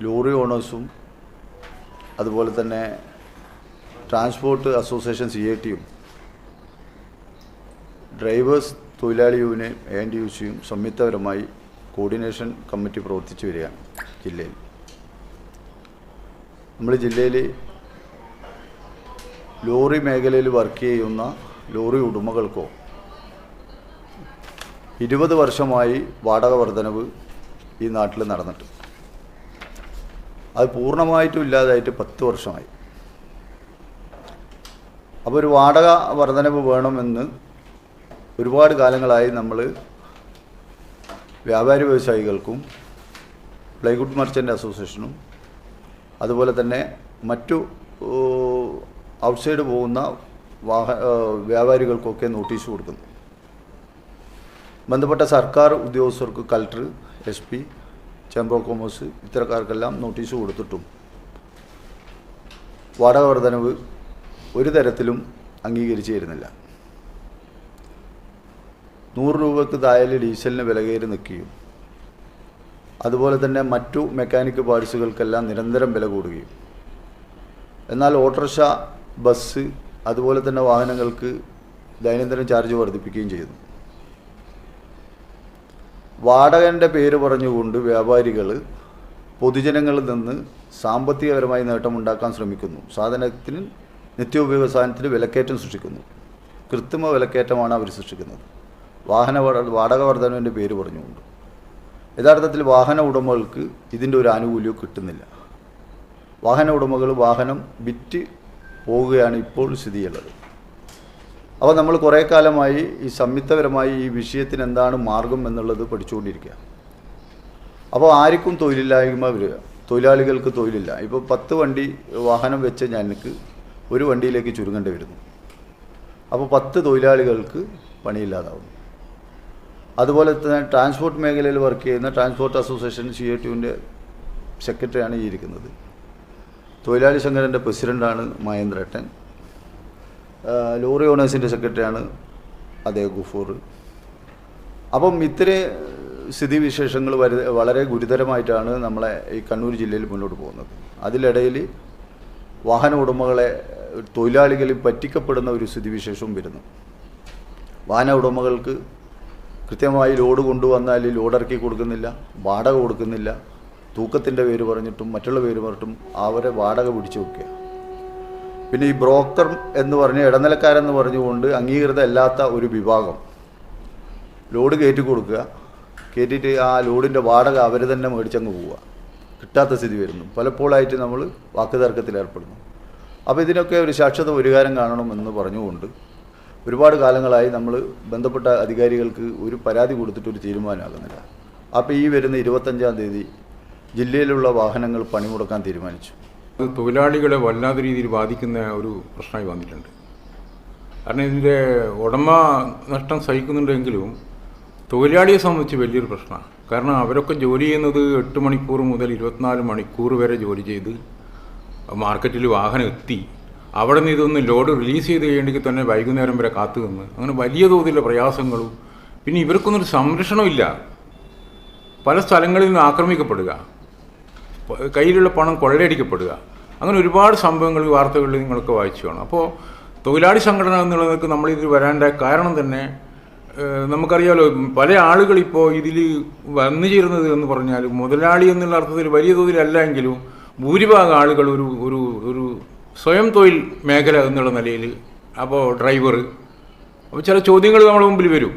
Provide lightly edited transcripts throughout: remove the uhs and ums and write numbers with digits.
Lorry ഓണേഴ്സും അതുപോലെ തന്നെ transport association CIT-യും drivers തൊഴിലാളി യൂണിയൻ ANTUC-യും സംയുക്തപരമായി കോർഡിനേഷൻ കമ്മിറ്റി പ്രവർത്തിച്ചു വരികയാണ് ജില്ലയിൽ. നമ്മൾ ജില്ലയിൽ ലോറി മേഖലയിൽ വർക്ക് ചെയ്യുന്ന ലോറി ഉടമകൾക്കോ 20 വർഷമായി വാടക വർധനവ് ഈ നാട്ടിൽ നടന്നിട്ട് അത് പൂർണ്ണമായിട്ടും ഇല്ലാതായിട്ട് 10 വർഷമായി. അപ്പോൾ ഒരു വാടക വർധനവ് വേണമെന്ന് ഒരുപാട് കാലങ്ങളായി നമ്മൾ വ്യാപാരി വ്യവസായികൾക്കും പ്ലൈവുഡ് മർച്ചൻ്റ് അസോസിയേഷനും അതുപോലെ തന്നെ മറ്റു ഔട്ട്സൈഡ് പോകുന്ന വ്യാപാരികൾക്കൊക്കെ നോട്ടീസ് കൊടുക്കുന്നു. ബന്ധപ്പെട്ട സർക്കാർ ഉദ്യോഗസ്ഥർക്ക് collector, SP, chamber of commerce ഇത്തരക്കാർക്കെല്ലാം നോട്ടീസ് കൊടുത്തിട്ടും വാടക വർധനവ് ഒരു തരത്തിലും അംഗീകരിച്ചു തരുന്നില്ല. 100 രൂപയ്ക്ക് താഴെ ഡീസലിന് വില കയറി നിൽക്കുകയും അതുപോലെ തന്നെ മറ്റു മെക്കാനിക് പാർട്സുകൾക്കെല്ലാം നിരന്തരം വില കൂടുകയും എന്നാൽ ഓട്ടോറിക്ഷ, ബസ് അതുപോലെ തന്നെ വാഹനങ്ങൾക്ക് ദൈനംദിന ചാർജ് വർദ്ധിപ്പിക്കുകയും ചെയ്യുന്നു. വാടകൻ്റെ പേര് പറഞ്ഞുകൊണ്ട് വ്യാപാരികൾ പൊതുജനങ്ങളിൽ നിന്ന് സാമ്പത്തികപരമായി നേട്ടമുണ്ടാക്കാൻ ശ്രമിക്കുന്നു. സാധനത്തിന് നിത്യോപയോഗ സാധനത്തിന് വിലക്കയറ്റം സൃഷ്ടിക്കുന്നു. കൃത്രിമ വിലക്കയറ്റമാണ് അവർ സൃഷ്ടിക്കുന്നത് വാടക വർധനവിൻ്റെ പേര് പറഞ്ഞുകൊണ്ട്. യഥാർത്ഥത്തിൽ വാഹന ഉടമകൾക്ക് ഇതിൻ്റെ ഒരു ആനുകൂല്യവും കിട്ടുന്നില്ല. വാഹന ഉടമകൾ വാഹനം വിറ്റ് പോവുകയാണ് ഇപ്പോൾ സ്ഥിതിയുള്ളത്. അപ്പോൾ നമ്മൾ കുറേ കാലമായി ഈ സംയുക്തപരമായി ഈ വിഷയത്തിന് എന്താണ് മാർഗം എന്നുള്ളത് പഠിച്ചുകൊണ്ടിരിക്കുക. അപ്പോൾ ആർക്കും തൊഴിലില്ലായ്മ വരിക, തൊഴിലാളികൾക്ക് തൊഴിലില്ല. ഇപ്പോൾ 10 വണ്ടി വാഹനം വെച്ച് ഞങ്ങൾക്ക് ഒരു വണ്ടിയിലേക്ക് ചുരുങ്ങേണ്ടി വരുന്നു. അപ്പോൾ 10 തൊഴിലാളികൾക്ക് പണിയില്ലാതാവുന്നു. അതുപോലെ തന്നെ ട്രാൻസ്പോർട്ട് മേഖലയിൽ വർക്ക് ചെയ്യുന്ന ട്രാൻസ്പോർട്ട് അസോസിയേഷൻ CIT-യുടെ സെക്രട്ടറിയാണ് ഈ ഇരിക്കുന്നത്. തൊഴിലാളി സംഘടനയുടെ പ്രസിഡൻ്റാണ് മഹേന്ദ്രേട്ടൻ. ലോറി ഓണേഴ്സിൻ്റെ സെക്രട്ടറിയാണ് ഗുഫൂർ. അപ്പം ഇത്തരം സ്ഥിതിവിശേഷങ്ങൾ വളരെ ഗുരുതരമായിട്ടാണ് നമ്മളെ ഈ കണ്ണൂർ ജില്ലയിൽ മുന്നോട്ട് പോകുന്നത്. അതിലിടയിൽ വാഹന ഉടമകളെ തൊഴിലാളികളിൽ പറ്റിക്കപ്പെടുന്ന ഒരു സ്ഥിതിവിശേഷവും വരുന്നു. വാഹന ഉടമകൾക്ക് കൃത്യമായി ലോഡ് കൊണ്ടുവന്നാൽ ലോഡ് ഇറക്കി കൊടുക്കുന്നില്ല, വാടക കൊടുക്കുന്നില്ല, തൂക്കത്തിൻ്റെ പേര് പറഞ്ഞിട്ടും മറ്റുള്ള പേര് പറഞ്ഞിട്ടും അവരെ വാടക പിടിച്ചു വെക്കുക. പിന്നെ ഈ ബ്രോക്കർ എന്ന് പറഞ്ഞ് ഇടനിലക്കാരെന്ന് പറഞ്ഞുകൊണ്ട് അംഗീകൃതമല്ലാത്ത ഒരു വിഭാഗം ലോഡ് കയറ്റി കൊടുക്കുക, കയറ്റിയിട്ട് ആ ലോഡിൻ്റെ വാടക അവർ തന്നെ മേടിച്ചങ്ങ് പോവുക, കിട്ടാത്ത സ്ഥിതി വരുന്നു. പലപ്പോഴായിട്ട് നമ്മൾ വാക്കുതർക്കത്തിൽ ഏർപ്പെടുന്നു. അപ്പോൾ ഇതിനൊക്കെ ഒരു ശാശ്വത പരിഹാരം കാണണമെന്ന് പറഞ്ഞുകൊണ്ട് ഒരുപാട് കാലങ്ങളായി നമ്മൾ ബന്ധപ്പെട്ട അധികാരികൾക്ക് ഒരു പരാതി കൊടുത്തിട്ടൊരു തീരുമാനമാകുന്നില്ല. അപ്പോൾ ഈ വരുന്ന 25-ാം തീയതി ജില്ലയിലുള്ള വാഹനങ്ങൾ പണിമുടക്കാൻ തീരുമാനിച്ചു. തൊഴിലാളികളെ വല്ലാത്ത രീതിയിൽ ബാധിക്കുന്ന ഒരു പ്രശ്നമായി വന്നിട്ടുണ്ട്. കാരണം ഇതിൻ്റെ ഉടമ നഷ്ടം സഹിക്കുന്നുണ്ടെങ്കിലും തൊഴിലാളിയെ സംബന്ധിച്ച് വലിയൊരു പ്രശ്നമാണ്. കാരണം അവരൊക്കെ ജോലി ചെയ്യുന്നത് 8 മണിക്കൂർ മുതൽ 24 മണിക്കൂർ വരെ ജോലി ചെയ്ത് മാർക്കറ്റിൽ വാഹനം എത്തി അവിടെ നിന്ന് ഇതൊന്ന് ലോഡ് റിലീസ് ചെയ്ത് കഴിയണമെങ്കിൽ തന്നെ വൈകുന്നേരം വരെ കാത്തു നിന്ന് അങ്ങനെ വലിയ തോതിലുള്ള പ്രയാസങ്ങളും. പിന്നെ ഇവർക്കൊന്നൊരു സംരക്ഷണമില്ല. പല സ്ഥലങ്ങളിൽ നിന്ന് ആക്രമിക്കപ്പെടുക, കയ്യിലുള്ള പണം കൊള്ളയടിക്കപ്പെടുക, അങ്ങനെ ഒരുപാട് സംഭവങ്ങൾ വാർത്തകളിൽ നിങ്ങളൊക്കെ വായിച്ചു കാണും. അപ്പോൾ തൊഴിലാളി സംഘടന എന്നുള്ളതൊക്കെ നമ്മളിതിൽ വരാൻ്റെ കാരണം തന്നെ നമുക്കറിയാമല്ലോ. പല ആളുകളിപ്പോൾ ഇതിൽ വന്നു ചേരുന്നത് എന്ന് പറഞ്ഞാൽ മുതലാളി എന്നുള്ള അർത്ഥത്തിൽ വലിയ തോതിലല്ല എങ്കിലും ഭൂരിഭാഗം ആളുകൾ ഒരു ഒരു ഒരു സ്വയം തൊഴിൽ മേഖല എന്നുള്ള നിലയിൽ. അപ്പോൾ ഡ്രൈവർ, അപ്പോൾ ചില ചോദ്യങ്ങൾ നമ്മുടെ മുമ്പിൽ വരും.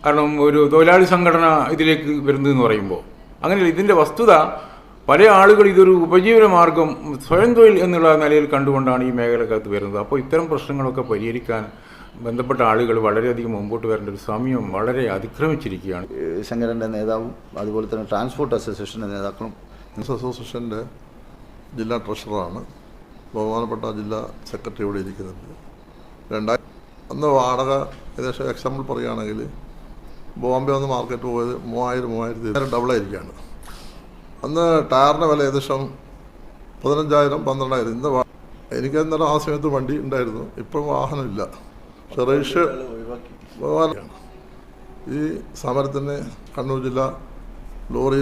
കാരണം ഒരു തൊഴിലാളി സംഘടന ഇതിലേക്ക് വരുന്നതെന്ന് പറയുമ്പോൾ അങ്ങനെയല്ല. ഇതിൻ്റെ വസ്തുത പല ആളുകൾ ഇതൊരു ഉപജീവന മാർഗം, സ്വയം തൊഴിൽ എന്നുള്ള നിലയിൽ കണ്ടുകൊണ്ടാണ് ഈ മേഖലക്കകത്ത് വരുന്നത്. അപ്പോൾ ഇത്തരം പ്രശ്നങ്ങളൊക്കെ പരിഹരിക്കാൻ ബന്ധപ്പെട്ട ആളുകൾ വളരെയധികം മുമ്പോട്ട് വരേണ്ട ഒരു സമയം വളരെ അതിക്രമിച്ചിരിക്കുകയാണ്. സംഘടനയുടെ നേതാവും അതുപോലെ തന്നെ ട്രാൻസ്പോർട്ട് അസോസിയേഷൻ്റെ നേതാക്കളും. അസോസിയേഷൻ്റെ ജില്ലാ ട്രഷററാണ്, ബഹുമാനപ്പെട്ട ജില്ലാ സെക്രട്ടറി ഇവിടെ ഇരിക്കുന്നുണ്ട്. അന്ന് വാടക ഏകദേശം എക്സാമ്പിൾ പറയുകയാണെങ്കിൽ ബോംബെ ഒന്ന് മാർക്കറ്റ് പോയത് 3000-3000 ഡബിളായിരിക്കുകയാണ്. അന്ന് ടയറിൻ്റെ വില ഏകദേശം 15,000-12,000. ഇന്ന് എനിക്ക് അന്നേരം ആ സമയത്ത് വണ്ടി ഉണ്ടായിരുന്നു, ഇപ്പം വാഹനമില്ല. ഷെറീഷ് ഈ സമരത്തിന് കണ്ണൂർ ജില്ല ലോറി